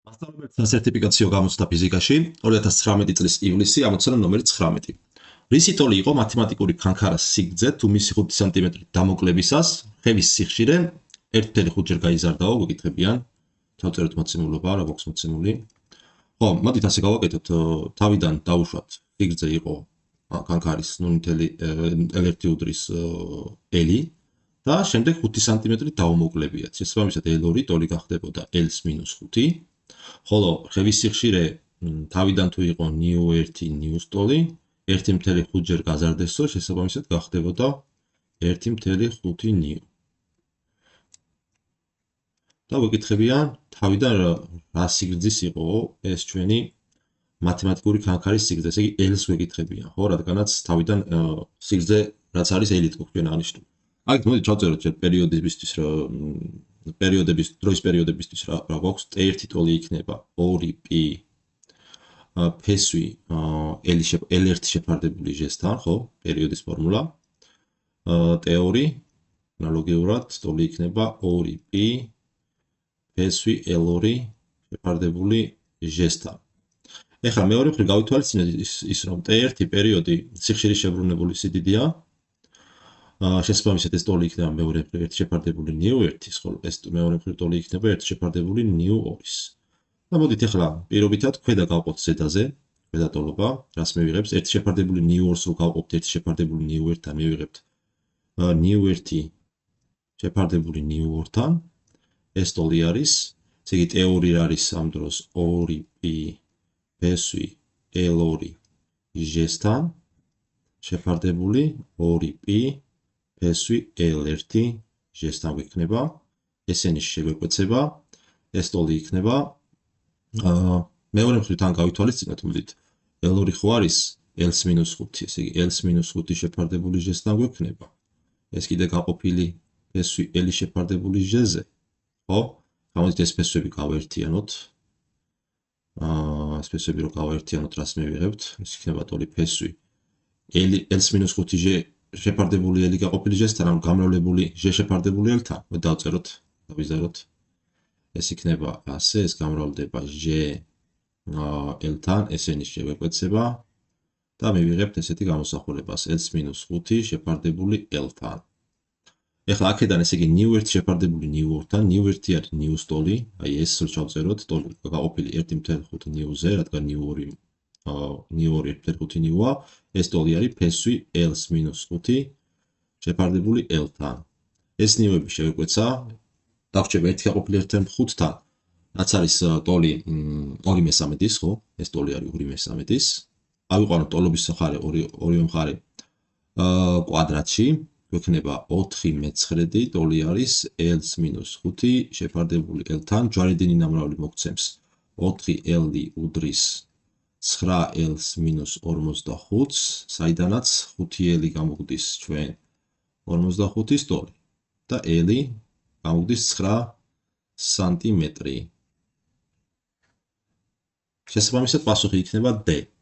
მასწავლებელთა სერტიფიკაციო გამოცდა ფიზიკაში 2019 წლის ივლისი ამოცანა ნომერი 19. რისი ტოლი იყო მათემატიკური ქანქარას სიგრძე თუ მისი 5 სანტიმეტრი დამოკლებისას ხევის სიხშირე 1.5-ჯერ გაიზარდაო გეკითხებიან. დავწეროთ მოცემულობა, რა გვაქვს მოცემული. ხო, მოდით ასე გავაკეთოთ, თავიდან დავუშვათ სიგრძე იყო ქანქარის 0.1 უდრის L და შემდეგ 5 სანტიმეტრი დაუმოკლებიათ. შესაბამისად L2 ტოლი გახდებოდა L-5. ხოლო ხევის სიხშირე თავიდან თუ იყო ნიუ-1 ნიუს ტოლი 1.5-ჯერ გაზარდესო, შესაბამისად გახდებოდა 1.5 ნიუ. და ვეკითხებიან, თავიდან რა სიგრძის იყო ეს ჩვენი მათემატიკური ქანქარის სიგრძე, ესე იგი L-ს ვეკითხებიან, ხო, რადგანაც თავიდან სიგრძე რაც არის L-ით გვაქვს აღნიშნული. აქ მოდით ჩავწეროთ დროის პერიოდებისთვის რა გვაქვს, T1 ტოლი იქნება 2π ფესვი L1 შეფარდებული ჟესთან, ხო, პერიოდის ფორმულა. T2 ანალოგიურად ტოლი იქნება 2π ფესვი L2 შეფარდებული ჟესთან. ეხლა მეორე მხრივ გავითვალისწინეთ ის რომ T1 პერიოდი სიხშირის შებრუნებული სიდიდეა. შესაბამისად ეს ტოლი იქნება მეორე მხრივ 1 შეფარდებული ნიუ-1-ის, ხოლო ეს მეორე მხრივ ტოლი იქნება 1 შეფარდებული ნიუ-2-ის. და მოდით ეხლა პირობითად ქვედა გავყოთ ზედაზე, ქვედა ტოლობა, რას მივიღებთ? 1 შეფარდებული ნიუ-2-ს რო გავყოფთ 1 შეფარდებული ნიუ-1-თან, მივიღებთ ნიუ-1 შეფარდებული ნიუ-2-თან. ეს ტოლი არის, ესე იგი T2 არის ამ დროს 2π ფესვი L2 ჟესთან შეფარდებული 2π ფესვი L1 ჟესთან გვექნება. ესენი შეგვეკვეცება. ეს ტოლი იქნება მეორე მხრივ თან გავითვალისწინოთ, მოდით. L2 ხო არის L-5, ესე იგი L-5 შეფარდებული ჟესთან გვექნება. ეს კიდე გაყოფილი ფესვი L შეფარდებული ჟეზე. ხო? გამოდით ეს ფესვები გავაერთიანოთ. ეს ფესვები რო გავაერთიანოთ, რას მივიღებთ? ეს იქნება ტოლი ფესვი L-5 შეფარდებული L გაყოფილი ჟესთან, ან გამრავლებული ჟ შეფარდებული L-თან. დავწეროთ, დავიზაროთ. ეს იქნება ასე, ეს გამრავლდება ჟ L-თან, ესენი შეგვეკვეცება და მივიღებთ ესეთი გამოსახულებას L-5 შეფარდებული L-თან. ეხლა აქედან ესე იგი ნიუ-1 შეფარდებული ნიუ-2-თან, ნიუ-1 არის ნიუს ტოლი, აი ეს ჩავწეროთ, ტოლი გაყოფილი 1.5 ნიუზე, რადგან ნიუ-2 1.5 ნიუა, ეს ტოლი არის ფესვი L-5 შეფარდებული L-თან. ეს ნიუები შევეკვეცა, დაგვჭირდება 1 გაყოფილი 1.5-თან, რაც არის ტოლი 2/3, ხო? ეს ტოლი არის 2/3. ავიყვანოთ ტოლობის მხარე ორივე მხარე კვადრატში. გვექნება 4/9 ტოლი არის L-5 შეფარდებული L-თან, ჯვარედინი ნამრავლი მოგცემს 4L უდრის 9L-45-ს, საიდანაც 5L გამოგვდის ჩვენ 45-ის ტოლი და L გამოგვდის 9 სანტიმეტრი. შესაბამისად პასუხი იქნება D.